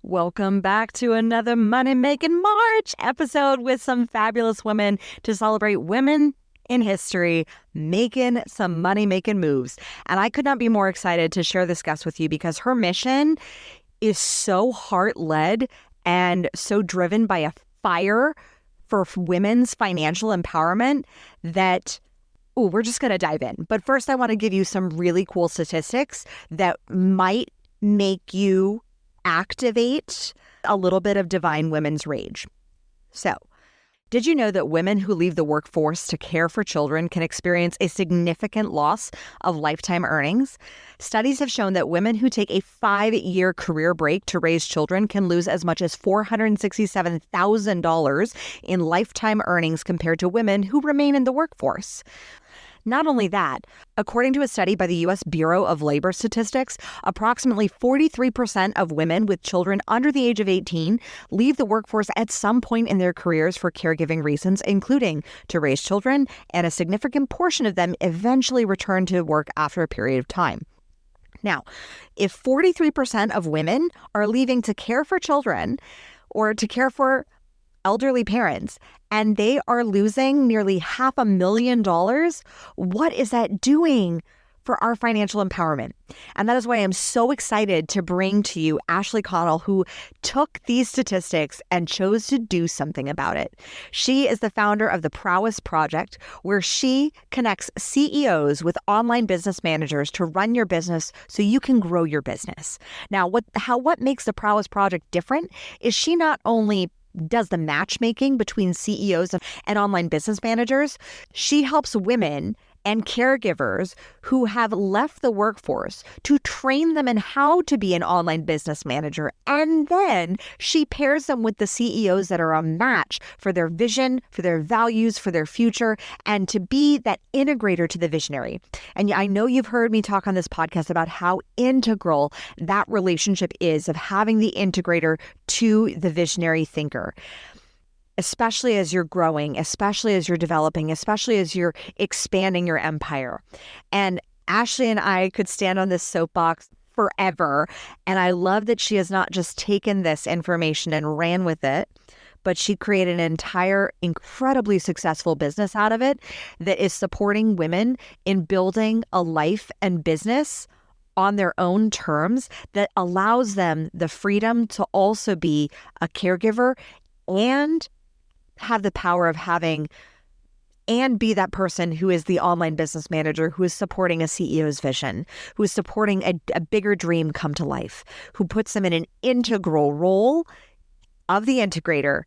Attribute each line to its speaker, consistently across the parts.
Speaker 1: Welcome back to another Money Making March episode with some fabulous women to celebrate women in history making some money-making moves. And I could not be more excited to share this guest with you because her mission is so heart-led and so driven by a fire for women's financial empowerment that we're just going to dive in. But first, I want to give you some really cool statistics that might make you activate a little bit of divine women's rage. So, did you know that women who leave the workforce to care for children can experience a significant loss of lifetime earnings? Studies have shown that women who take a 5-year career break to raise children can lose as much as $467,000 in lifetime earnings compared to women who remain in the workforce. Not only that, according to a study by the U.S. Bureau of Labor Statistics, approximately 43% of women with children under the age of 18 leave the workforce at some point in their careers for caregiving reasons, including to raise children, and a significant portion of them eventually return to work after a period of time. Now, if 43% of women are leaving to care for children or to care for elderly parents, and they are losing nearly $500,000, what is that doing for our financial empowerment? And that is why I'm so excited to bring to you Ashley Connell, who took these statistics and chose to do something about it. She is the founder of the Prowess Project, where she connects CEOs with online business managers to run your business so you can grow your business. Now, what makes the Prowess Project different is she not only does the matchmaking between CEOs and online business managers, she helps women and caregivers who have left the workforce to train them in how to be an online business manager. And then she pairs them with the CEOs that are a match for their vision, for their values, for their future, and to be that integrator to the visionary. And I know you've heard me talk on this podcast about how integral that relationship is of having the integrator to the visionary thinker. Especially as you're growing, especially as you're developing, especially as you're expanding your empire. And Ashley and I could stand on this soapbox forever. And I love that she has not just taken this information and ran with it, but she created an entire incredibly successful business out of it that is supporting women in building a life and business on their own terms that allows them the freedom to also be a caregiver and have the power of having and be that person who is the online business manager, who is supporting a CEO's vision, who is supporting a bigger dream come to life, who puts them in an integral role of the integrator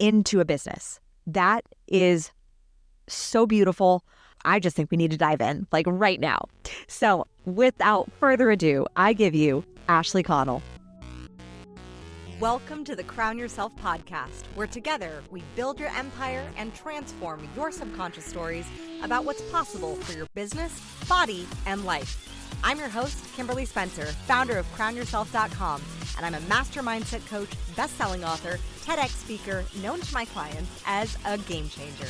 Speaker 1: into a business. That is so beautiful. I just think we need to dive in like right now. So without further ado, I give you Ashley Connell.
Speaker 2: Welcome to the Crown Yourself podcast, where together we build your empire and transform your subconscious stories about what's possible for your business, body, and life. I'm your host, Kimberly Spencer, founder of CrownYourself.com, and I'm a master mindset coach, best-selling author, TEDx speaker, known to my clients as a game changer.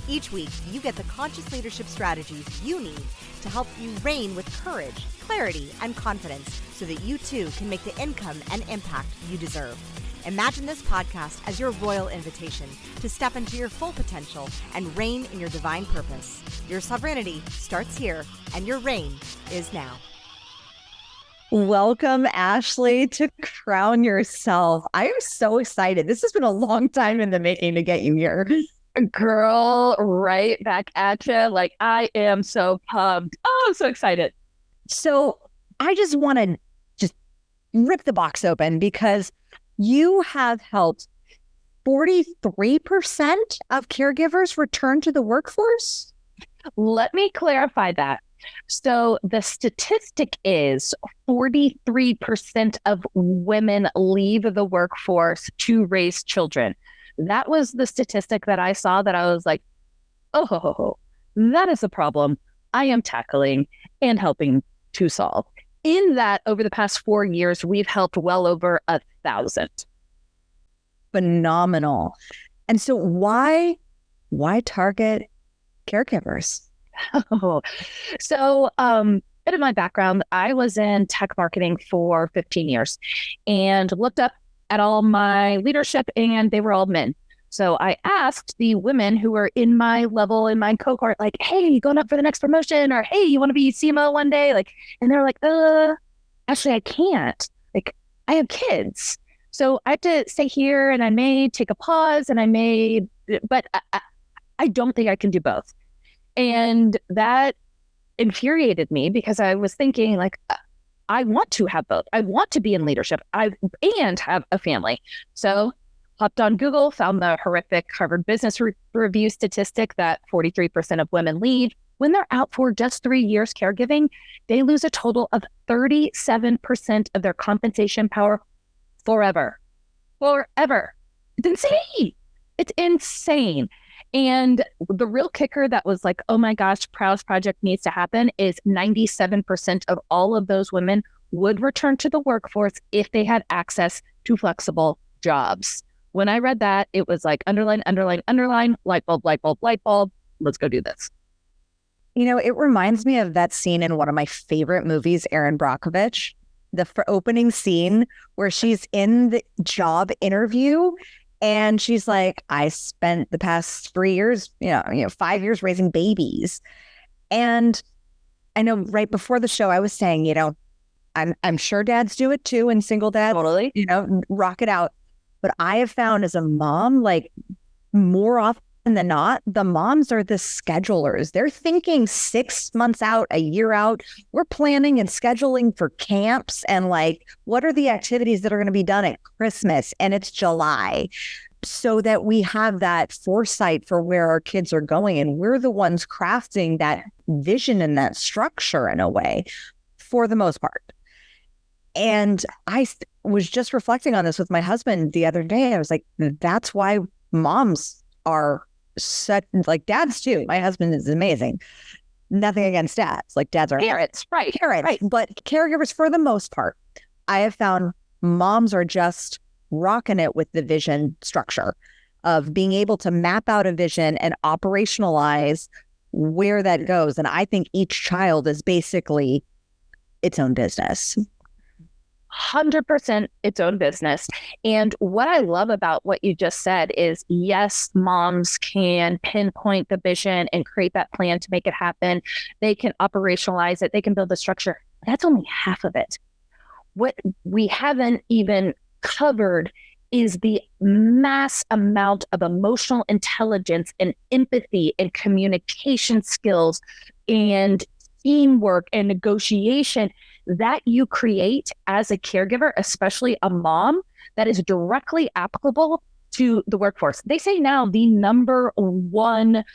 Speaker 2: Each week, you get the conscious leadership strategies you need to help you reign with courage, clarity, and confidence so that you too can make the income and impact you deserve. Imagine this podcast as your royal invitation to step into your full potential and reign in your divine purpose. Your sovereignty starts here, and your reign is now.
Speaker 1: Welcome, Ashley, to Crown Yourself. I am so excited. This has been a long time in the making to get you here.
Speaker 3: Girl, right back at you. Like, I am so pumped. Oh, I'm so excited.
Speaker 1: So I just want to just rip the box open because you have helped 43% of caregivers return to the workforce.
Speaker 3: Let me clarify that. So the statistic is 43% of women leave the workforce to raise children. That was the statistic that I saw that I was like, oh, that is a problem I am tackling and helping to solve. In that, over the past 4 years, we've helped well over 1,000.
Speaker 1: Phenomenal. And so why target caregivers?
Speaker 3: So bit of my background. I was in tech marketing for 15 years and looked up at all my leadership, and they were all men. So I asked the women who were in my level, in my cohort, like, hey, you going up for the next promotion? Or, hey, you want to be CMO one day? Like, and they're like, actually, I can't. Like, I have kids. So I have to stay here, and I may take a pause, but I don't think I can do both. And that infuriated me because I was thinking, like, I want to have both. I want to be in leadership and have a family. So hopped on Google, found the horrific Harvard Business Review statistic that 43% of women leave. When they're out for just 3 years caregiving, they lose a total of 37% of their compensation power forever. Forever. It's insane. It's insane. And the real kicker that was like, oh my gosh, Prowess Project needs to happen is 97% of all of those women would return to the workforce if they had access to flexible jobs. When I read that, it was like underline, underline, underline, light bulb, light bulb, light bulb. Let's go do this.
Speaker 1: You know, it reminds me of that scene in one of my favorite movies, Erin Brockovich, the opening scene where she's in the job interview and she's like, I spent the past 3 years, 5 years raising babies. And I know right before the show, I was saying, I'm sure dads do it too, and single dads,
Speaker 3: Totally.
Speaker 1: Rock it out. But I have found as a mom, like more often than not, the moms are the schedulers. They're thinking 6 months out, a year out. We're planning and scheduling for camps and like, what are the activities that are going to be done at Christmas? And it's July, so that we have that foresight for where our kids are going. And we're the ones crafting that vision and that structure in a way, for the most part. And I was just reflecting on this with my husband the other day. I was like, that's why moms are such, like dads too. My husband is amazing. Nothing against dads. Like dads are
Speaker 3: parents, right?
Speaker 1: Parents, right. But caregivers, for the most part, I have found moms are just rocking it with the vision structure of being able to map out a vision and operationalize where that goes. And I think each child is basically its own business.
Speaker 3: 100% its own business. And what I love about what you just said is, yes, moms can pinpoint the vision and create that plan to make it happen. They can operationalize it. They can build the structure. That's only half of it. What we haven't even covered is the mass amount of emotional intelligence and empathy and communication skills and teamwork and negotiation that you create as a caregiver, especially a mom, that is directly applicable to the workforce. They say now the number one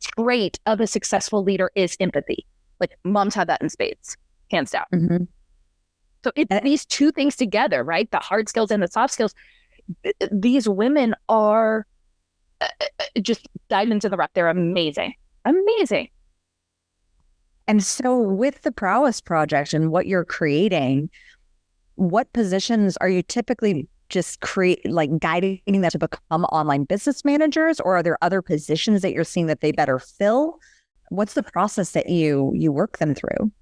Speaker 3: trait of a successful leader is empathy. Like moms have that in spades, hands down. Mm-hmm. So it's these two things together, right? The hard skills and the soft skills. These women are just diamonds in the rough. They're amazing. Amazing.
Speaker 1: And so with the Prowess Project and what you're creating, what positions are you typically just guiding them to become online business managers, or are there other positions that you're seeing that they better fill? What's the process that you work them through?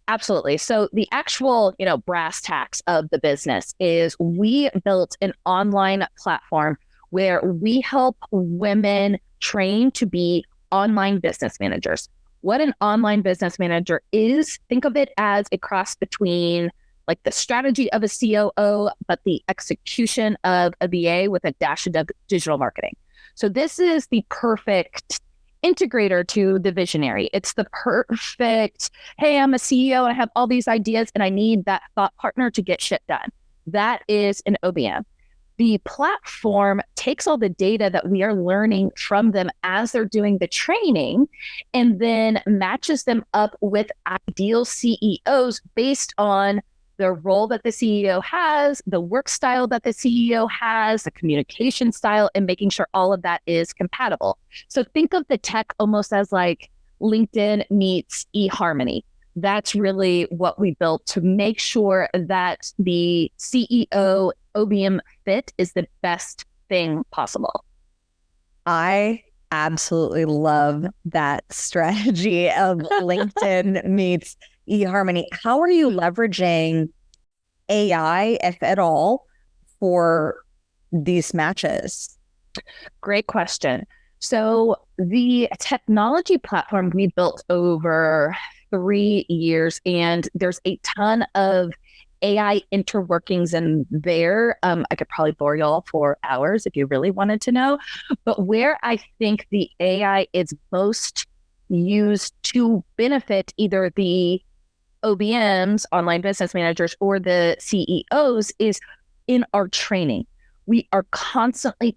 Speaker 3: Absolutely. So the actual, brass tacks of the business is we built an online platform where we help women train to be online business managers. What an online business manager is, think of it as a cross between like the strategy of a COO, but the execution of a VA with a dash of digital marketing. So this is the perfect integrator to the visionary. It's the perfect, hey, I'm a CEO and I have all these ideas and I need that thought partner to get shit done. That is an OBM. The platform takes all the data that we are learning from them as they're doing the training and then matches them up with ideal CEOs based on the role that the CEO has, the work style that the CEO has, the communication style, and making sure all of that is compatible. So think of the tech almost as like LinkedIn meets eHarmony. That's really what we built to make sure that the CEO OBM fit is the best thing possible.
Speaker 1: I absolutely love that strategy of LinkedIn meets eHarmony, how are you leveraging AI, if at all, for these matches?
Speaker 3: Great question. So the technology platform we built over 3 years, and there's a ton of AI interworkings in there. I could probably bore y'all for hours if you really wanted to know. But where I think the AI is most used to benefit either the OBMs, online business managers, or the CEOs is in our training. We are constantly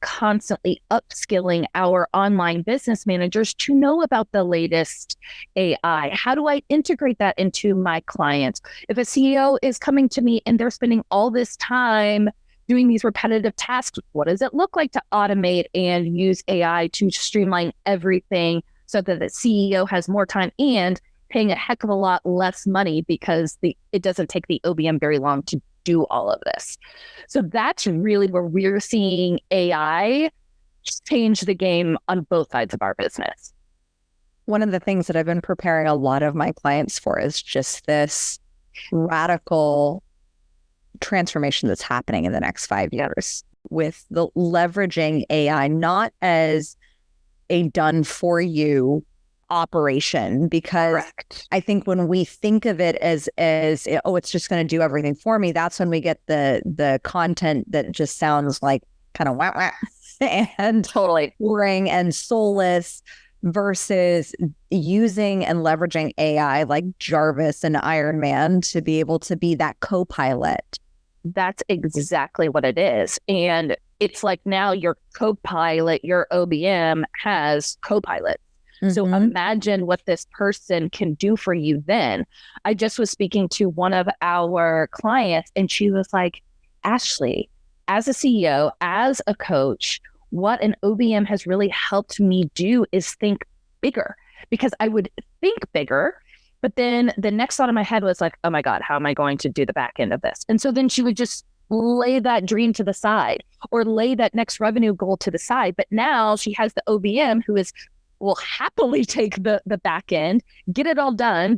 Speaker 3: upskilling our online business managers to know about the latest AI. How do I integrate that into my clients? If a CEO is coming to me and they're spending all this time doing these repetitive tasks, what does it look like to automate and use AI to streamline everything so that the CEO has more time and paying a heck of a lot less money because it doesn't take the OBM very long to do all of this. So that's really where we're seeing AI change the game on both sides of our business.
Speaker 1: One of the things that I've been preparing a lot of my clients for is just this radical transformation that's happening in the next 5 years with the leveraging AI, not as a done for you operation, because
Speaker 3: Correct.
Speaker 1: I think when we think of it as it's just going to do everything for me, that's when we get the content that just sounds like kind of wah and
Speaker 3: Totally
Speaker 1: boring and soulless, versus using and leveraging AI like Jarvis and Iron Man to be able to be that co-pilot.
Speaker 3: That's exactly what it is. And it's like now your co-pilot, your OBM has co-pilot. So imagine what this person can do for you then. I just was speaking to one of our clients and she was like, Ashley, as a CEO, as a coach, what an OBM has really helped me do is think bigger, because I would think bigger, but then the next thought in my head was like, oh my God, how am I going to do the back end of this? And so then she would just lay that dream to the side or lay that next revenue goal to the side. But now she has the OBM who will happily take the back end, get it all done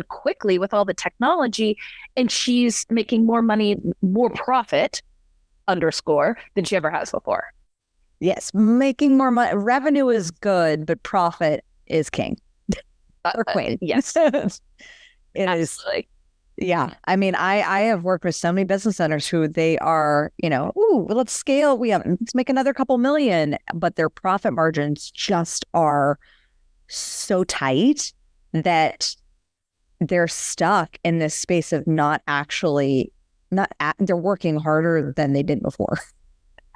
Speaker 3: quickly with all the technology. And she's making more money, more profit _ than she ever has before.
Speaker 1: Yes. Making more money. Revenue is good, but profit is king or queen.
Speaker 3: Yes.
Speaker 1: It
Speaker 3: Absolutely.
Speaker 1: is. Yeah. I mean, I have worked with so many business owners who they are, let's scale. Let's make another couple million, but their profit margins just are so tight that they're stuck in this space of they're working harder than they did before.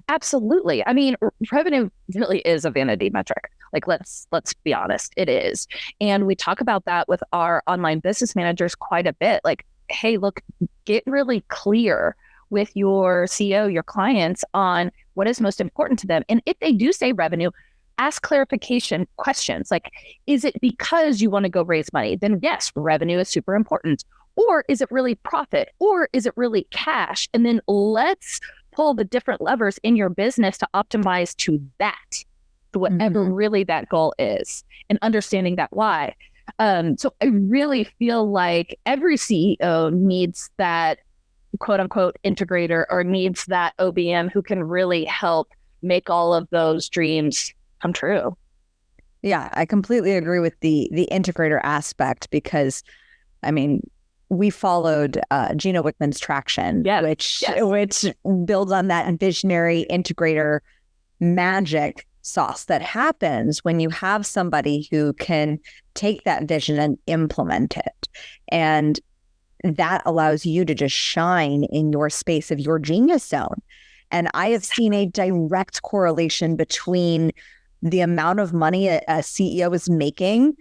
Speaker 3: Absolutely. I mean, revenue really is a vanity metric. Like, let's be honest, it is. And we talk about that with our online business managers quite a bit. Like, hey, look, get really clear with your CEO, your clients, on what is most important to them. And if they do say revenue, ask clarification questions. Like, is it because you want to go raise money? Then yes, revenue is super important. Or is it really profit? Or is it really cash? And then let's pull the different levers in your business to optimize to that, to whatever really that goal is, and understanding that why. So I really feel like every CEO needs that quote unquote integrator, or needs that OBM who can really help make all of those dreams come true.
Speaker 1: Yeah, I completely agree with the integrator aspect, because I mean, we followed Gino Wickman's Traction, which builds on that visionary integrator magic sauce that happens when you have somebody who can take that vision and implement it. And that allows you to just shine in your space of your genius zone. And I have seen a direct correlation between the amount of money a CEO is making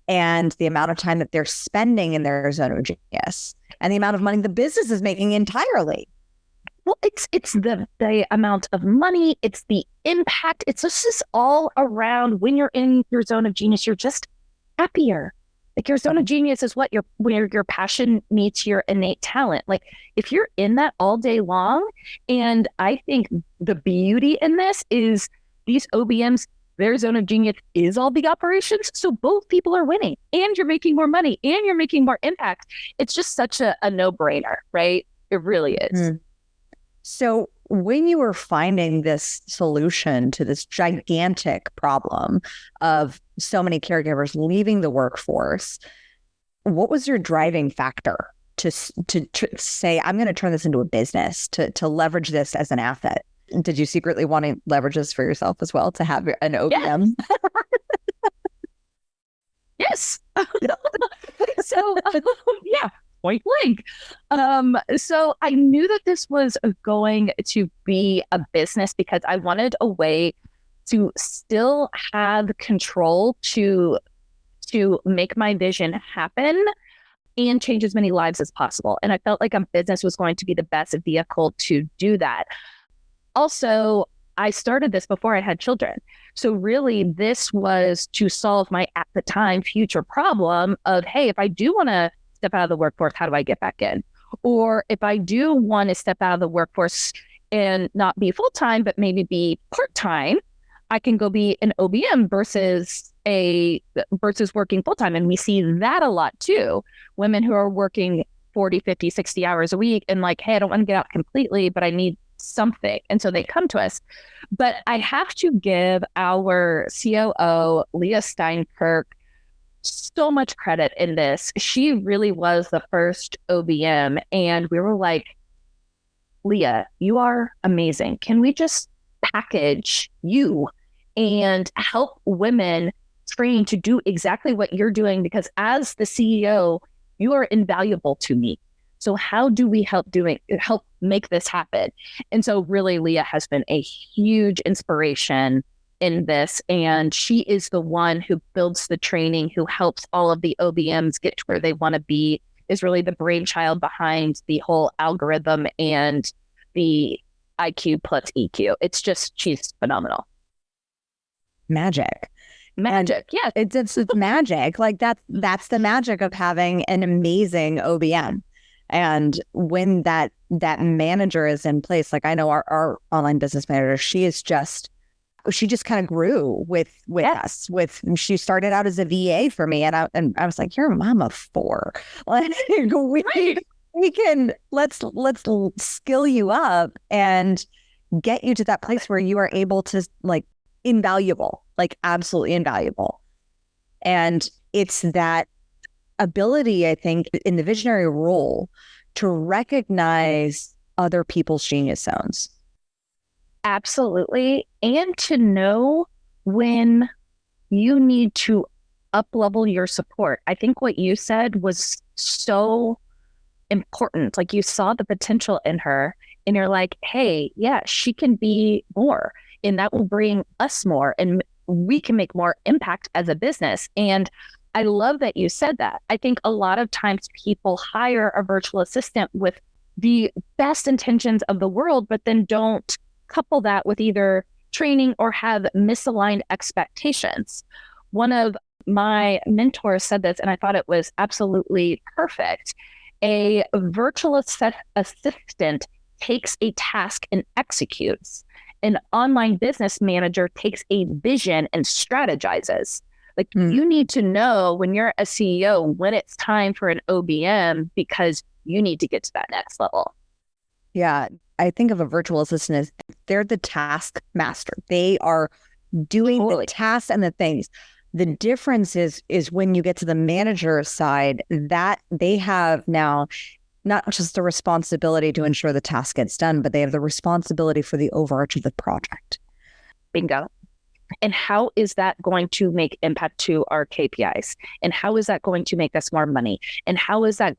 Speaker 1: and the amount of time that they're spending in their zone of genius, and the amount of money the business is making entirely.
Speaker 3: Well, it's the amount of money, it's the impact, it's just all around. When you're in your zone of genius, you're just happier. Like, your zone of genius is where your passion meets your innate talent. Like, if you're in that all day long, and I think the beauty in this is these OBMs their zone of genius is all the operations. So both people are winning, and you're making more money, and you're making more impact. It's just such a no-brainer, right? It really is.
Speaker 1: Mm. So when you were finding this solution to this gigantic problem of so many caregivers leaving the workforce, what was your driving factor to say, I'm going to turn this into a business, to leverage this as an asset? Did you secretly want to leverage this for yourself as well, to have an OBM?
Speaker 3: Yes. So, yeah, point blank. So I knew that this was going to be a business because I wanted a way to still have control to make my vision happen and change as many lives as possible. And I felt like a business was going to be the best vehicle to do that. Also, I started this before I had children. So really, this was to solve my, at the time, future problem of, hey, if I do want to step out of the workforce, how do I get back in? Or if I do want to step out of the workforce and not be full-time, but maybe be part-time, I can go be an OBM versus working full-time. And we see that a lot too. Women who are working 40, 50, 60 hours a week and like, hey, I don't want to get out completely, but I need something. And so they come to us. But I have to give our COO, Leah Steinkirk, so much credit in this. She really was the first OBM. And we were like, Leah, you are amazing. Can we just package you and help women train to do exactly what you're doing? Because as the CEO, you are invaluable to me. So how do we help make this happen? And so really, Leah has been a huge inspiration in this. And she is the one who builds the training, who helps all of the OBMs get to where they want to be, is really the brainchild behind the whole algorithm and the IQ plus EQ. It's just, she's phenomenal.
Speaker 1: Magic.
Speaker 3: Yeah.
Speaker 1: It's magic. Like that's the magic of having an amazing OBM. And when that manager is in place, like I know our online business manager, she just kind of grew with us. She started out as a VA for me, and I was like, you're a mom of 4. Like we can let's skill you up and get you to that place where you are able to like invaluable, like absolutely invaluable. And it's that ability, I think, in the visionary role to recognize other people's genius zones.
Speaker 3: Absolutely. And to know when you need to up-level your support. I think what you said was so important. Like you saw the potential in her and you're like, hey, yeah, she can be more, and that will bring us more and we can make more impact as a business. And I love that you said that. I think a lot of times people hire a virtual assistant with the best intentions of the world, but then don't couple that with either training or have misaligned expectations. One of my mentors said this, and I thought it was absolutely perfect. A virtual assistant takes a task and executes. An online business manager takes a vision and strategizes. Like you need to know when you're a CEO, when it's time for an OBM, because you need to get to that next level.
Speaker 1: Yeah. I think of a virtual assistant as they're the task master. They are doing the tasks and the things. The difference is when you get to the manager side, that they have now not just the responsibility to ensure the task gets done, but they have the responsibility for the overarch of the project.
Speaker 3: Bingo. And how is that going to make impact to our KPIs? And how is that going to make us more money? And how is that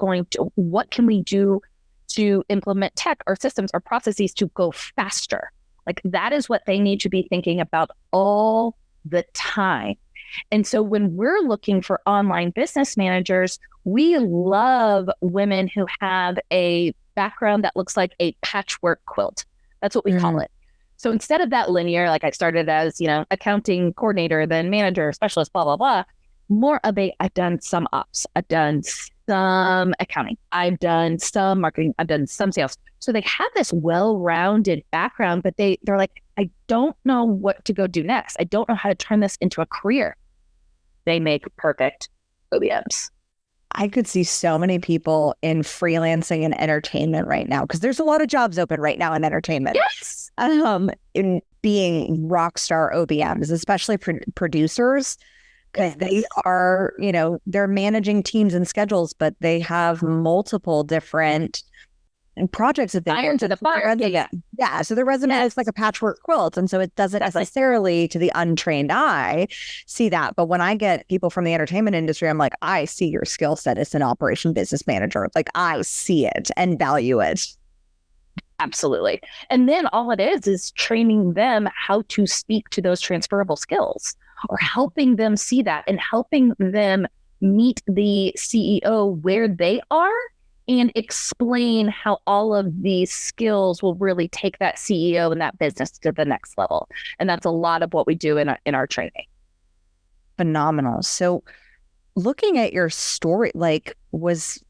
Speaker 3: what can we do to implement tech or systems or processes to go faster? Like that is what they need to be thinking about all the time. And so when we're looking for online business managers, we love women who have a background that looks like a patchwork quilt. That's what we call it. So instead of that linear, like I started as, accounting coordinator, then manager, specialist, blah, blah, blah, more of I've done some ops, I've done some accounting, I've done some marketing, I've done some sales. So they have this well-rounded background, but they're like, I don't know what to go do next. I don't know how to turn this into a career. They make perfect OBMs.
Speaker 1: I could see so many people in freelancing and entertainment right now, because there's a lot of jobs open right now in entertainment.
Speaker 3: Yes.
Speaker 1: In being rock star OBMs, especially producers, because they are, they're managing teams and schedules, but they have multiple different projects that they
Speaker 3: iron to the fire.
Speaker 1: Yeah. So the resume is like a patchwork quilt. And so it doesn't necessarily to the untrained eye see that. But when I get people from the entertainment industry, I'm like, I see your skill set as an operation business manager. Like I see it and value it.
Speaker 3: Absolutely. And then all it is training them how to speak to those transferable skills, or helping them see that and helping them meet the CEO where they are and explain how all of these skills will really take that CEO and that business to the next level. And that's a lot of what we do in our training.
Speaker 1: Phenomenal. So looking at your story, like, was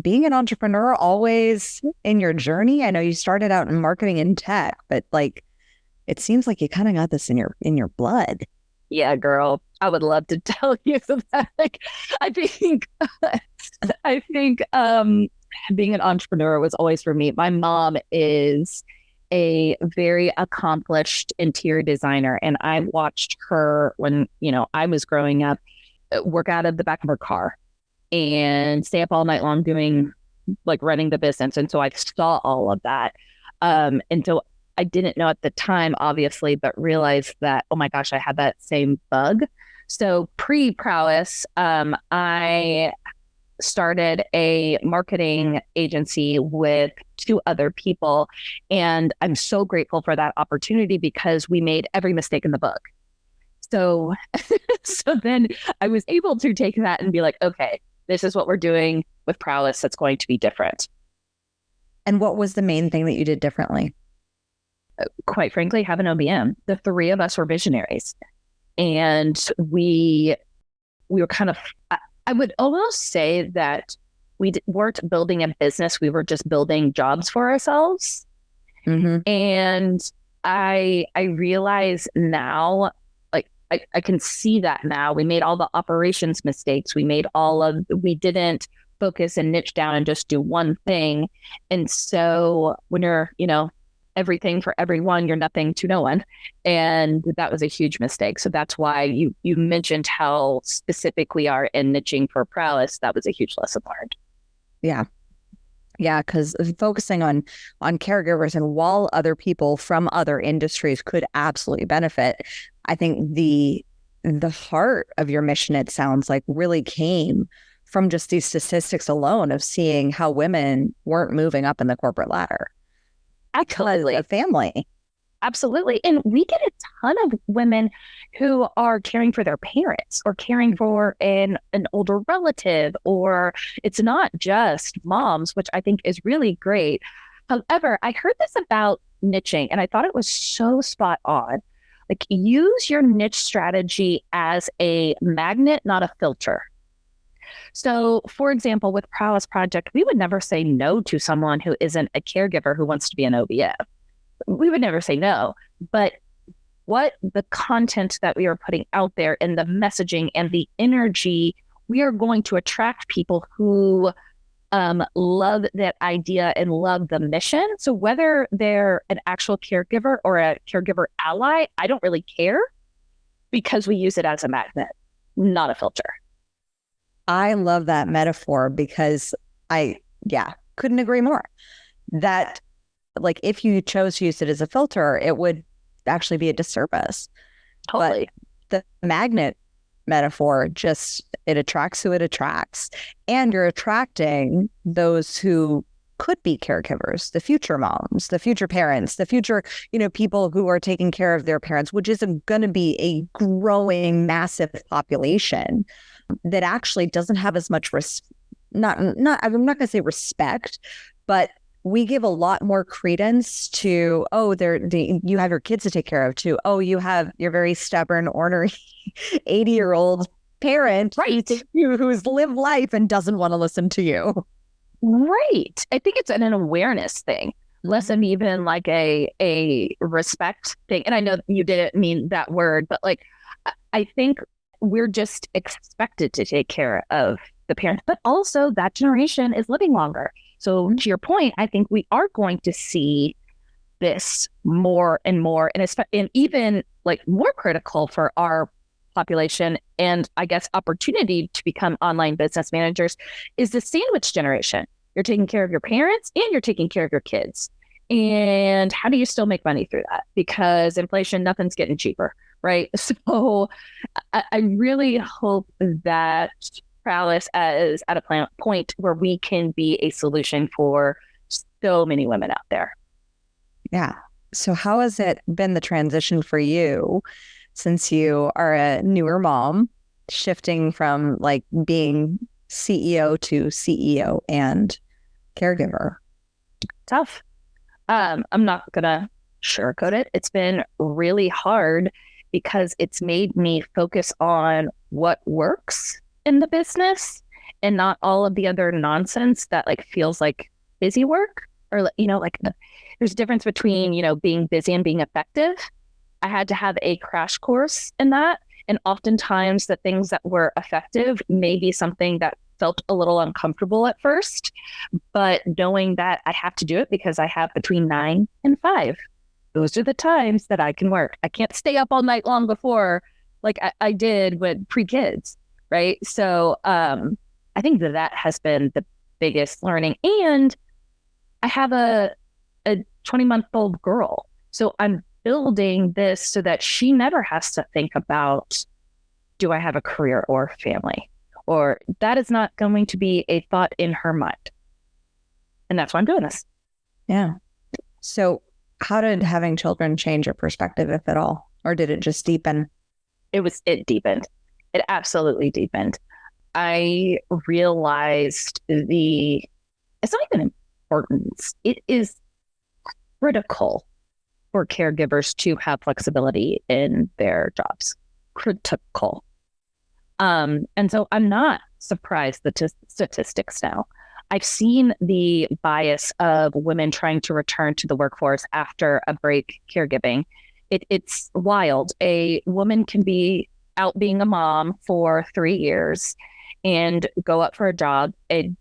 Speaker 1: being an entrepreneur always in your journey? I know you started out in marketing and tech, but like, it seems like you kind of got this in your blood.
Speaker 3: Yeah, girl, I would love to tell you that. Like, I think being an entrepreneur was always for me. My mom is a very accomplished interior designer, and I watched her when, I was growing up, work out of the back of her car and stay up all night long doing, like, running the business. And so I saw all of that. And so I didn't know at the time, obviously, but realized that, oh my gosh, I had that same bug. So pre-Prowess, I started a marketing agency with 2 other people. And I'm so grateful for that opportunity because we made every mistake in the book. So, so then I was able to take that and be like, okay, this is what we're doing with Prowess that's going to be different.
Speaker 1: And what was the main thing that you did differently?
Speaker 3: Quite frankly, have an OBM. The 3 of us were visionaries, and we were kind of, I would almost say that we weren't building a business. We were just building jobs for ourselves.
Speaker 1: Mm-hmm.
Speaker 3: And I realize now, like, I can see that now. We made all the operations mistakes. We didn't focus and niche down and just do one thing. And so when you're, everything for everyone, you're nothing to no one. And that was a huge mistake. So that's why you mentioned how specific we are in niching for Prowess. That was a huge lesson learned.
Speaker 1: Yeah. Yeah, because focusing on caregivers, and while other people from other industries could absolutely benefit, I think the heart of your mission, it sounds like, really came from just these statistics alone of seeing how women weren't moving up in the corporate ladder.
Speaker 3: Absolutely.
Speaker 1: A family.
Speaker 3: Absolutely. And we get a ton of women who are caring for their parents or caring for an older relative, or it's not just moms, which I think is really great. However, I heard this about niching and I thought it was so spot on. Like, use your niche strategy as a magnet, not a filter. So, for example, with Prowess Project, we would never say no to someone who isn't a caregiver who wants to be an OBM. We would never say no. But what the content that we are putting out there and the messaging and the energy, we are going to attract people who love that idea and love the mission. So whether they're an actual caregiver or a caregiver ally, I don't really care, because we use it as a magnet, not a filter.
Speaker 1: I love that metaphor because couldn't agree more. That, like, if you chose to use it as a filter, it would actually be a disservice.
Speaker 3: Totally.
Speaker 1: But the magnet metaphor, just, it attracts who it attracts. And you're attracting those who could be caregivers, the future moms, the future parents, the future, people who are taking care of their parents, which is going to be a growing, massive population that actually doesn't have as much I'm not going to say respect, but we give a lot more credence to, you have your kids to take care of too. Oh, you have your very stubborn, ornery 80-year-old parent
Speaker 3: Right.
Speaker 1: who's lived life and doesn't want to listen to you.
Speaker 3: Right. I think it's an awareness thing, less of even like a respect thing. And I know you didn't mean that word, but like I think we're just expected to take care of the parents, but also that generation is living longer. So to your point, I think we are going to see this more and more, and even like more critical for our population, and I guess opportunity to become online business managers, is the sandwich generation. You're taking care of your parents and you're taking care of your kids. And how do you still make money through that? Because inflation, nothing's getting cheaper, right? So I really hope that Prowess is at a point where we can be a solution for so many women out there.
Speaker 1: Yeah. So how has it been the transition for you since you are a newer mom, shifting from like being CEO to CEO and caregiver?
Speaker 3: Tough. I'm not gonna sugarcoat it. It's been really hard because it's made me focus on what works in the business and not all of the other nonsense that like feels like busy work, or like there's a difference between being busy and being effective. I had to have a crash course in that, and oftentimes the things that were effective may be something that felt a little uncomfortable at first, but knowing that I have to do it because I have between 9 and 5. Those are the times that I can work. I can't stay up all night long before like I did with pre-kids, right? So I think that has been the biggest learning. And I have a 20-month-old girl. So I'm building this so that she never has to think about, do I have a career or family? Or that is not going to be a thought in her mind. And that's why I'm doing this.
Speaker 1: Yeah. So how did having children change your perspective, if at all? Or did it just deepen?
Speaker 3: It deepened. It absolutely deepened. I realized it's not even importance. It is critical for caregivers to have flexibility in their jobs. Critical. And so I'm not surprised the statistics now. I've seen the bias of women trying to return to the workforce after a break caregiving. It's wild. A woman can be out being a mom for 3 years and go up for a job. A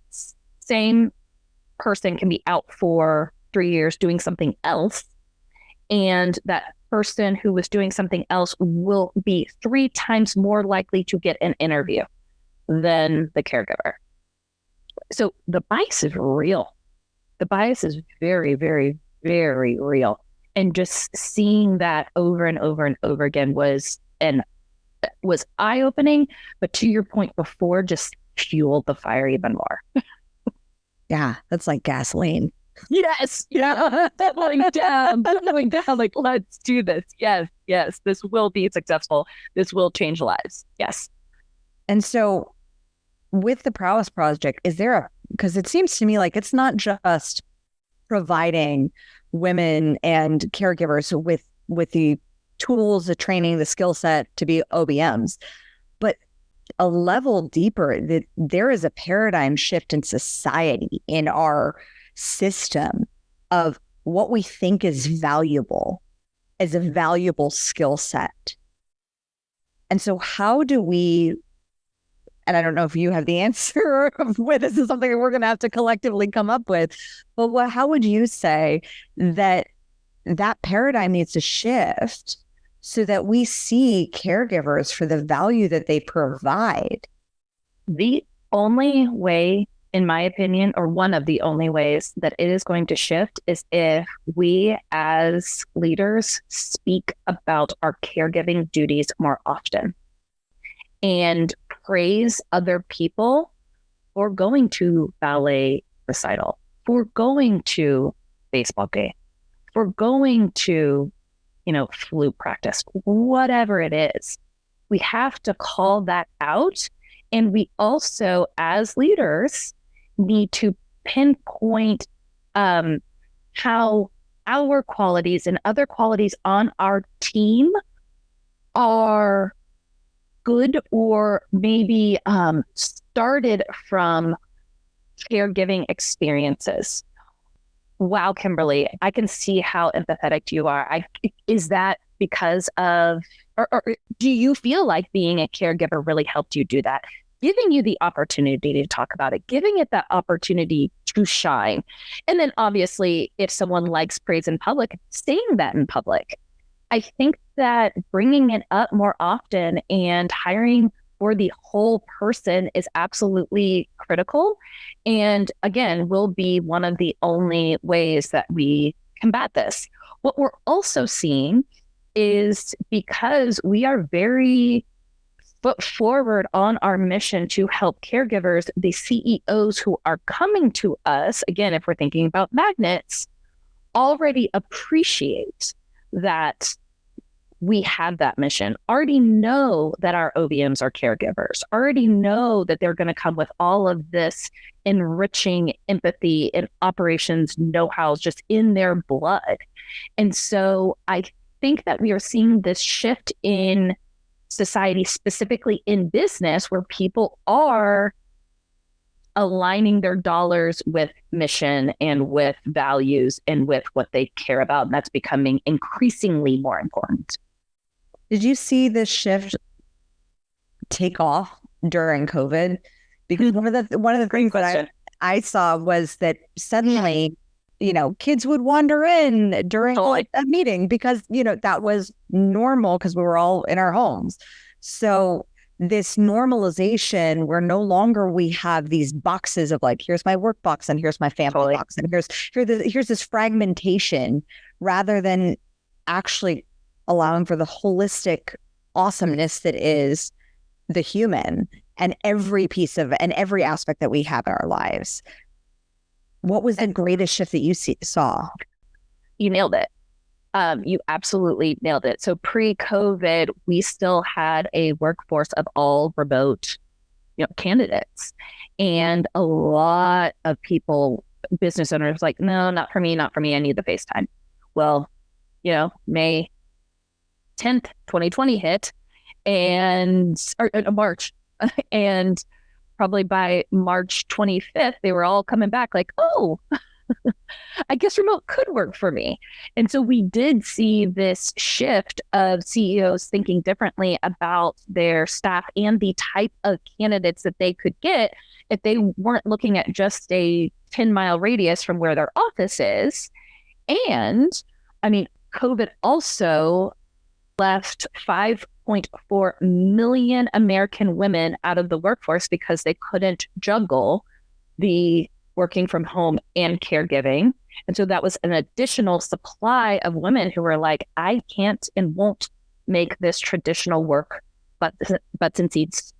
Speaker 3: same person can be out for 3 years doing something else, and that person who was doing something else will be 3 times more likely to get an interview than the caregiver. So the bias is real. The bias is very, very, very real. And just seeing that over and over and over again was eye-opening, but to your point before, just fueled the fire even more.
Speaker 1: Yeah, that's like gasoline.
Speaker 3: Yes, yeah, going down, like, let's do this. Yes, this will be successful. This will change lives. Yes.
Speaker 1: And so with the Prowess Project, because it seems to me like it's not just providing women and caregivers with the tools, the training, the skill set to be OBMs, but a level deeper, that there is a paradigm shift in society, in our system, of what we think is valuable as a valuable skill set. And so how do we, and I don't know if you have the answer of whether this is something that we're going to have to collectively come up with, but how would you say that paradigm needs to shift so that we see caregivers for the value that they provide?
Speaker 3: The only way, in my opinion, or one of the only ways that it is going to shift, is if we as leaders speak about our caregiving duties more often and praise other people for going to ballet recital, for going to baseball game, for going to flute practice, whatever it is. We have to call that out. And we also, as leaders, need to pinpoint how our qualities and other qualities on our team are good or maybe started from caregiving experiences. Wow, Kimberly, I can see how empathetic you are. Is that because of, or do you feel like being a caregiver really helped you do that? Giving you the opportunity to talk about it, giving it that opportunity to shine. And then obviously, if someone likes praise in public, saying that in public. I think that bringing it up more often and hiring for the whole person is absolutely critical. And again, will be one of the only ways that we combat this. What we're also seeing is because we are very foot forward on our mission to help caregivers, the CEOs who are coming to us, again, if we're thinking about magnets, already appreciate that we have that mission, already know that our OVMs are caregivers, already know that they're going to come with all of this enriching empathy and operations know-how just in their blood. And so I think that we are seeing this shift in society, specifically in business, where people are aligning their dollars with mission and with values and with what they care about. And that's becoming increasingly more important.
Speaker 1: Did you see this shift take off during COVID? Because one of the things that I saw was that suddenly, kids would wander in during a meeting because, that was normal because we were all in our homes. So this normalization where no longer we have these boxes of like, here's my work box and here's my family box and here's this fragmentation, rather than actually allowing for the holistic awesomeness that is the human and every piece of and every aspect that we have in our lives. What was the greatest shift that you saw?
Speaker 3: You nailed it. You absolutely nailed it. So pre-COVID, we still had a workforce of all remote, candidates, and a lot of people, business owners, like, no, not for me. I need the FaceTime. Well, May 10th, 2020 hit, and or March, and probably by March 25th, they were all coming back like, oh, I guess remote could work for me. And so we did see this shift of CEOs thinking differently about their staff and the type of candidates that they could get if they weren't looking at just a 10-mile radius from where their office is. And I mean, COVID also left 5.4 million American women out of the workforce because they couldn't juggle the working from home and caregiving. And so that was an additional supply of women who were like, I can't and won't make this traditional work butts and seats.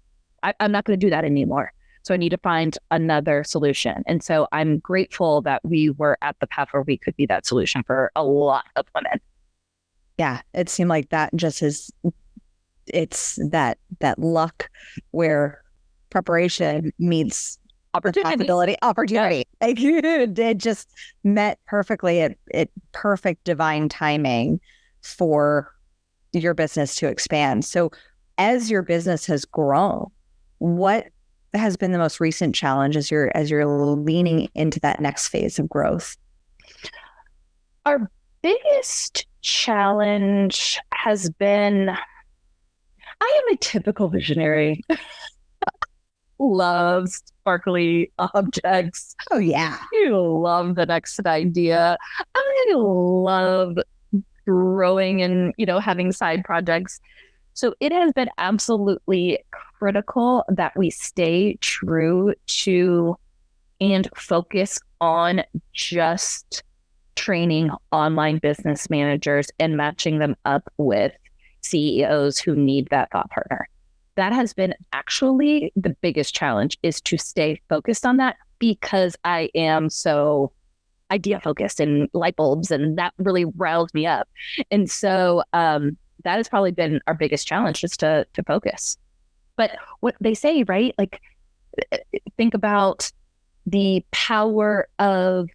Speaker 3: I'm not going to do that anymore. So I need to find another solution. And so I'm grateful that we were at the path where we could be that solution for a lot of women.
Speaker 1: Yeah, it seemed like that just is, it's that luck where preparation meets opportunity. Yeah. It just met perfectly at perfect divine timing for your business to expand. So as your business has grown, what has been the most recent challenge as you're leaning into that next phase of growth?
Speaker 3: Our biggest challenge has been, I am a typical visionary. Loves sparkly objects.
Speaker 1: Oh yeah.
Speaker 3: You love the next idea. I love growing and, having side projects. So it has been absolutely critical that we stay true to and focus on just training online business managers and matching them up with CEOs who need that thought partner. That has been actually the biggest challenge, is to stay focused on that, because I am so idea focused and light bulbs, and that really riled me up. And so that has probably been our biggest challenge, just to focus. But what they say, right? Like, think about the power of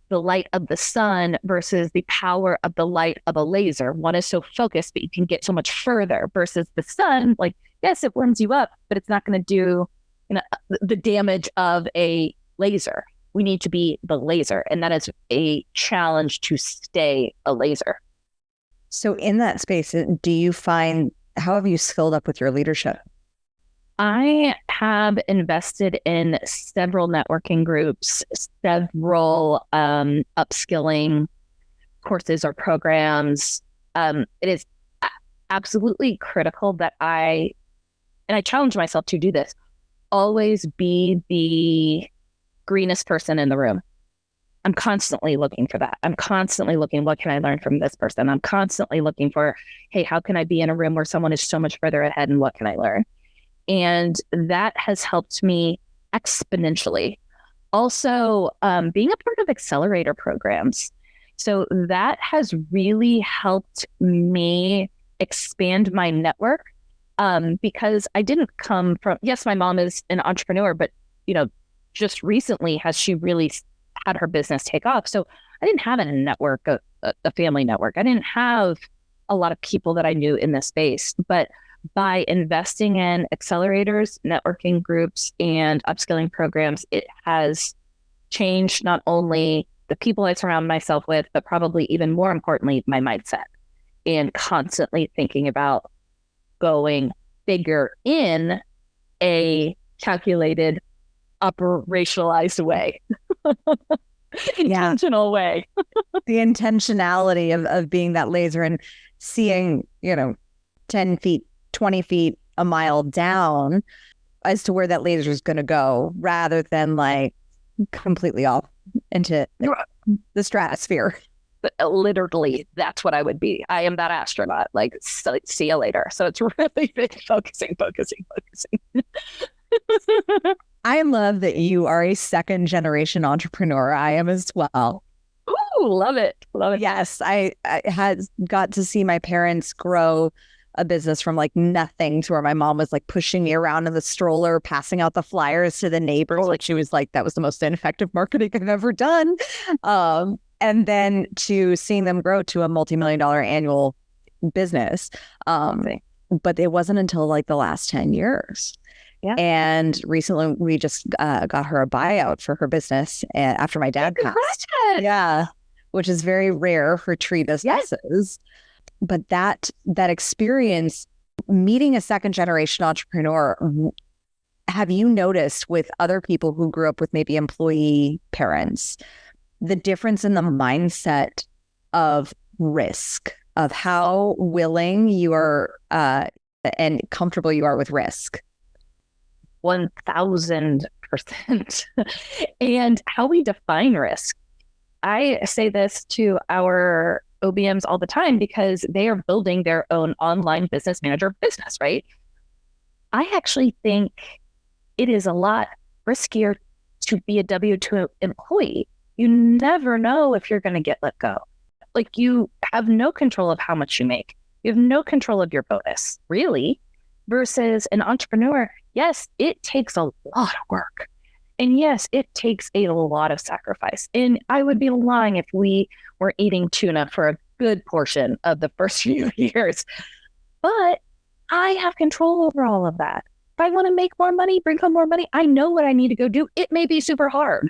Speaker 3: the light of the sun versus the power of the light of a laser. One is so focused, but you can get so much further, versus the sun, like, yes, it warms you up, but it's not going to do, the damage of a laser. We need to be the laser. And that is a challenge to stay a laser.
Speaker 1: So in that space, how have you skilled up with your leadership?
Speaker 3: I have invested in several networking groups, several upskilling courses or programs. It is absolutely critical that I challenge myself to do this, always be the greenest person in the room. I'm constantly looking for that. I'm constantly looking, what can I learn from this person? I'm constantly looking for, hey, how can I be in a room where someone is so much further ahead and what can I learn? And that has helped me exponentially. Also, being a part of accelerator programs. So that has really helped me expand my network, because I didn't come from, yes, my mom is an entrepreneur, but, just recently has she really had her business take off. So I didn't have a network, a family network. I didn't have a lot of people that I knew in this space, but by investing in accelerators, networking groups, and upskilling programs, it has changed not only the people I surround myself with, but probably even more importantly, my mindset, and constantly thinking about going bigger in a calculated, operationalized way. Intentional way.
Speaker 1: The intentionality of being that laser and seeing, 10 feet, 20 feet, a mile down as to where that laser is going to go, rather than like completely off into the stratosphere.
Speaker 3: But literally, that's what I would be. I am that astronaut. Like, see you later. So it's really big focusing.
Speaker 1: I love that you are a second generation entrepreneur. I am as well.
Speaker 3: Ooh, love it.
Speaker 1: Yes, I had got to see my parents grow a business from like nothing to where my mom was like pushing me around in the stroller, passing out the flyers to the neighbors. Like, she was like, that was the most ineffective marketing I've ever done. And then to seeing them grow to a multi-million-dollar annual business. But it wasn't until like the last 10 years.
Speaker 3: Yeah.
Speaker 1: And recently we just got her a buyout for her business after my dad passed. Yeah. Which is very rare for tree businesses. Yes. But that experience, meeting a second generation entrepreneur, have you noticed with other people who grew up with maybe employee parents, the difference in the mindset of risk, of how willing you are and comfortable you are with risk?
Speaker 3: 1000%. And how we define risk. I say this to our OBMs all the time because they are building their own online business manager business, right? I actually think it is a lot riskier to be a W-2 employee. You never know if you're going to get let go. Like, you have no control of how much you make. You have no control of your bonus, really, versus an entrepreneur. Yes, it takes a lot of work. And yes, it takes a lot of sacrifice. And I would be lying if we were eating tuna for a good portion of the first few years. But I have control over all of that. If I want to make more money, bring home more money, I know what I need to go do. It may be super hard.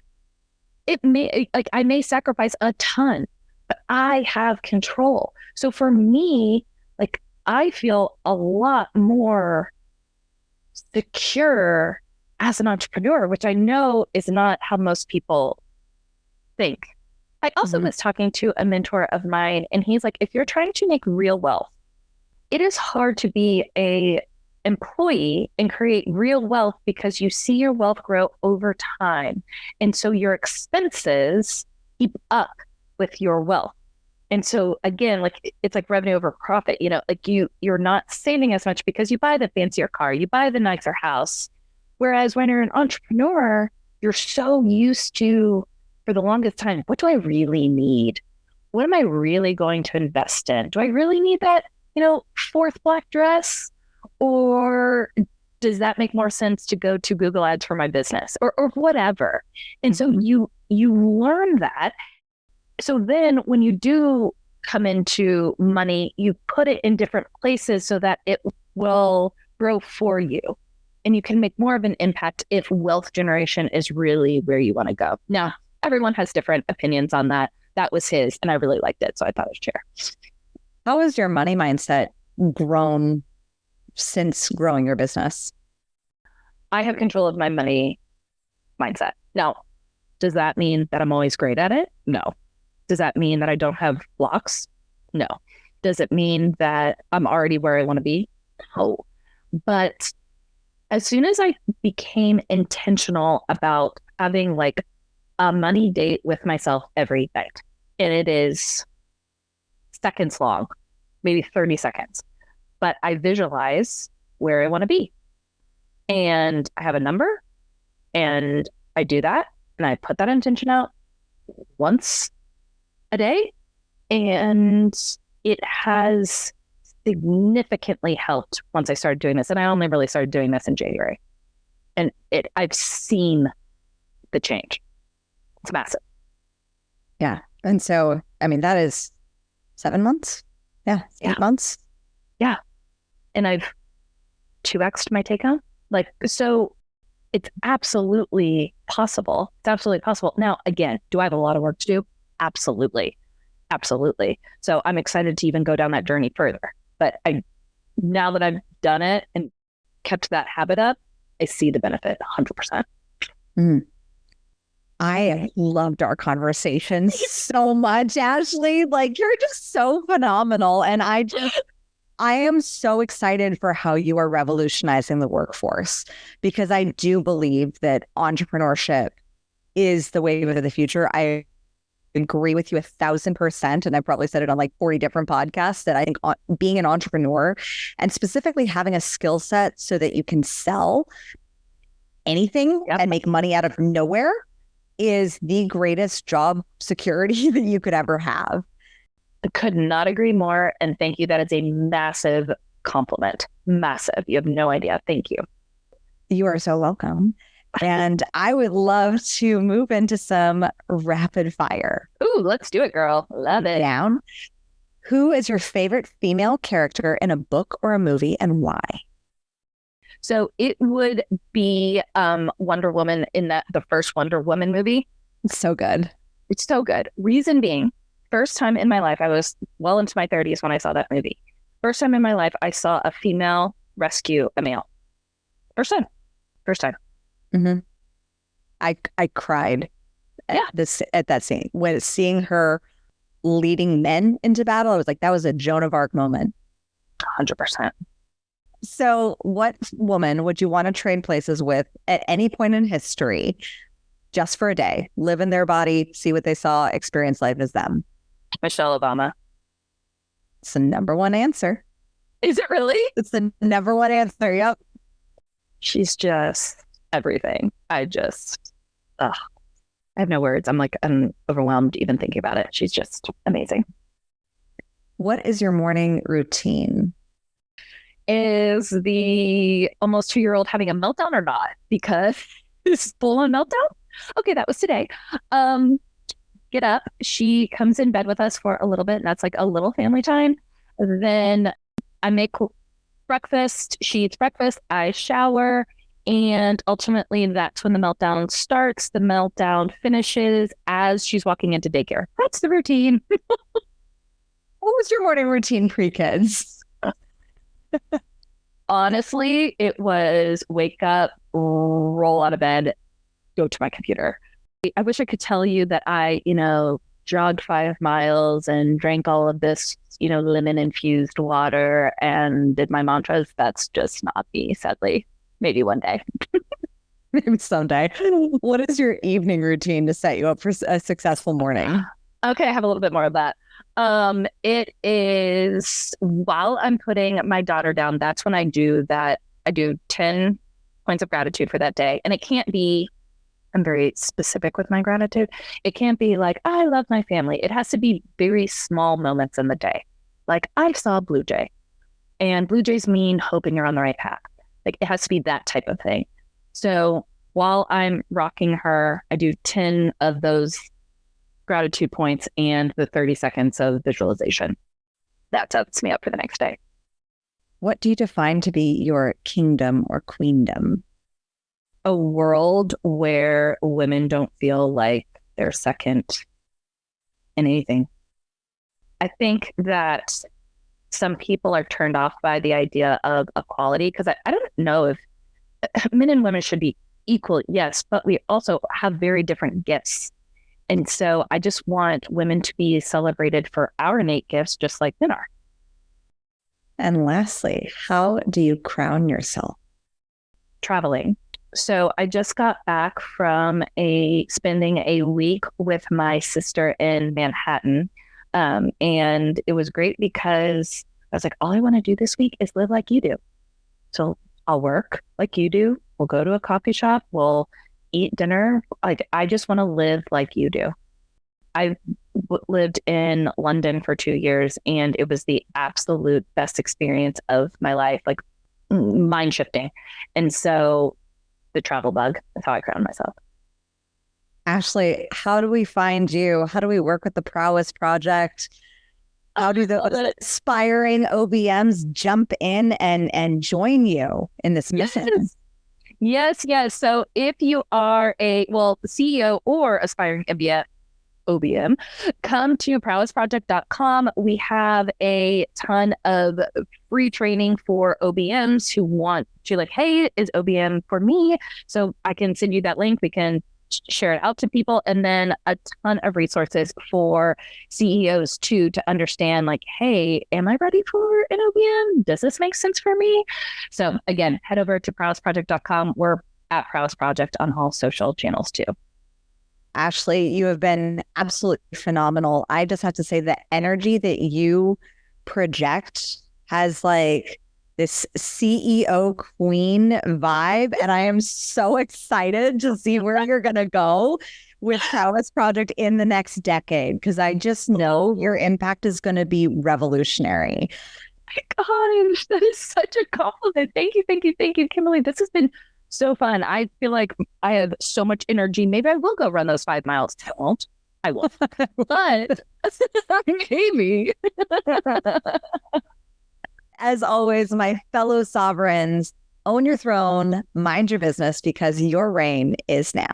Speaker 3: I may sacrifice a ton, but I have control. So for me, like, I feel a lot more secure as an entrepreneur, which I know is not how most people think. I also was talking to a mentor of mine, and he's like, if you're trying to make real wealth, it is hard to be a employee and create real wealth because you see your wealth grow over time. And so your expenses keep up with your wealth. And so again, like, it's like revenue over profit, like you're not saving as much because you buy the fancier car, you buy the nicer house. Whereas when you're an entrepreneur, you're so used to, for the longest time, what do I really need? What am I really going to invest in? Do I really need that, fourth black dress? Or does that make more sense to go to Google Ads for my business or whatever? And so you learn that. So then when you do come into money, you put it in different places so that it will grow for you. And you can make more of an impact if wealth generation is really where you want to go. Now, everyone has different opinions on that. That was his, and I really liked it, so I thought I'd share.
Speaker 1: How has your money mindset grown since growing your business?
Speaker 3: I have control of my money mindset. Now, does that mean that I'm always great at it? No. Does that mean that I don't have blocks? No. Does it mean that I'm already where I want to be? No. But as soon as I became intentional about having like a money date with myself every night, and it is seconds long, maybe 30 seconds, but I visualize where I want to be. And I have a number, and I do that, and I put that intention out once a day, and it has significantly helped once I started doing this. And I only really started doing this in January. And I've seen the change. It's massive.
Speaker 1: Yeah. And so, I mean, that is 7 months. Yeah. 8 months.
Speaker 3: Yeah. And I've 2x'd my take home. Like, so it's absolutely possible. It's absolutely possible. Now, again, do I have a lot of work to do? Absolutely. Absolutely. So I'm excited to even go down that journey further. But now that I've done it and kept that habit up, I see the benefit 100%.
Speaker 1: Mm. I loved our conversations so much, Ashley. Like, you're just so phenomenal. And I am so excited for how you are revolutionizing the workforce, because I do believe that entrepreneurship is the wave of the future. I agree with you 1,000%. And I probably said it on like 40 different podcasts that I think being an entrepreneur and specifically having a skill set so that you can sell anything and make money out of nowhere is the greatest job security that you could ever have.
Speaker 3: I could not agree more. And thank you. That is a massive compliment. Massive. You have no idea. Thank you.
Speaker 1: You are so welcome. And I would love to move into some rapid fire.
Speaker 3: Ooh, let's do it, girl. Love it.
Speaker 1: Down. Who is your favorite female character in a book or a movie, and why?
Speaker 3: So it would be Wonder Woman in the first Wonder Woman movie.
Speaker 1: It's so good.
Speaker 3: It's so good. Reason being, first time in my life, I was well into my 30s when I saw that movie. First time in my life, I saw a female rescue a male. First time.
Speaker 1: Mm-hmm. I cried at that scene when seeing her leading men into battle. I was like, that was a Joan of Arc moment.
Speaker 3: 100%.
Speaker 1: So what woman would you want to trade places with at any point in history, just for a day? Live in their body, see what they saw, experience life as them.
Speaker 3: Michelle Obama.
Speaker 1: It's the number one answer.
Speaker 3: Is it really?
Speaker 1: It's the number one answer. Yep.
Speaker 3: She's just everything. I have no words. I'm overwhelmed even thinking about it. She's just amazing.
Speaker 1: What is your morning routine?
Speaker 3: Is the almost 2-year-old having a meltdown or not? Because it's full on meltdown. Okay, that was today. Get up. She comes in bed with us for a little bit, and that's like a little family time. Then I make breakfast. She eats breakfast. I shower. And ultimately, that's when the meltdown starts. The meltdown finishes as she's walking into daycare. That's the routine.
Speaker 1: What was your morning routine pre-kids?
Speaker 3: Honestly, it was wake up, roll out of bed, go to my computer. I wish I could tell you that I, jogged 5 miles and drank all of this, lemon-infused water and did my mantras. That's just not me, sadly. Maybe one day.
Speaker 1: Maybe someday. What is your evening routine to set you up for a successful morning?
Speaker 3: Okay, I have a little bit more of that. It is while I'm putting my daughter down, that's when I do that. I do 10 points of gratitude for that day. And it can't be, I'm very specific with my gratitude. It can't be like, I love my family. It has to be very small moments in the day. Like I saw a blue jay, and blue jays mean hope and you're on the right path. Like it has to be that type of thing. So while I'm rocking her, I do 10 of those gratitude points and the 30 seconds of visualization. That sets me up for the next day.
Speaker 1: What do you define to be your kingdom or queendom?
Speaker 3: A world where women don't feel like they're second in anything. I think that some people are turned off by the idea of equality because I don't know if men and women should be equal, yes, but we also have very different gifts. And so I just want women to be celebrated for our innate gifts, just like men are.
Speaker 1: And lastly, how do you crown yourself?
Speaker 3: Traveling. So I just got back from spending a week with my sister in Manhattan. And it was great because I was like, all I want to do this week is live like you do. So I'll work like you do. We'll go to a coffee shop. We'll eat dinner. Like, I just want to live like you do. I lived in London for 2 years, and it was the absolute best experience of my life, like mind shifting. And so the travel bug is how I crown myself.
Speaker 1: Ashley, how do we find you? How do we work with the Prowess Project? How do the aspiring OBMs jump in and join you in this mission?
Speaker 3: Yes. So if you are CEO or aspiring OBM, come to ProwessProject.com. We have a ton of free training for OBMs who want to like, hey, is OBM for me? So I can send you that link. We can share it out to people, and then a ton of resources for CEOs too, to understand like, hey, am I ready for an OBM? Does this make sense for me? So again, head over to ProwessProject.com. We're at Prowess Project on all social channels too.
Speaker 1: Ashley, you have been absolutely phenomenal. I just have to say the energy that you project has like this CEO queen vibe. And I am so excited to see where you're going to go with Prowess Project in the next decade, because I just know your impact is going to be revolutionary.
Speaker 3: Gosh, that is such a compliment. Thank you, Kimberly. This has been so fun. I feel like I have so much energy. Maybe I will go run those 5 miles. I won't. But maybe.
Speaker 1: As always, my fellow sovereigns, own your throne, mind your business, because your reign is now.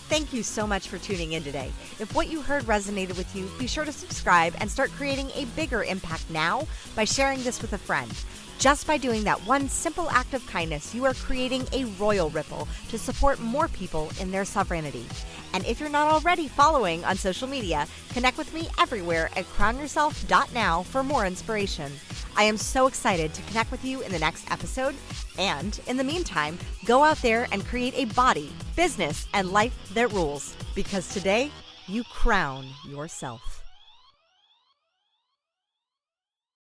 Speaker 2: Thank you so much for tuning in today. If what you heard resonated with you, be sure to subscribe and start creating a bigger impact now by sharing this with a friend. Just by doing that one simple act of kindness, you are creating a royal ripple to support more people in their sovereignty. And if you're not already following on social media, connect with me everywhere at crownyourself.now for more inspiration. I am so excited to connect with you in the next episode. And in the meantime, go out there and create a body, business, and life that rules. Because today, you crown yourself.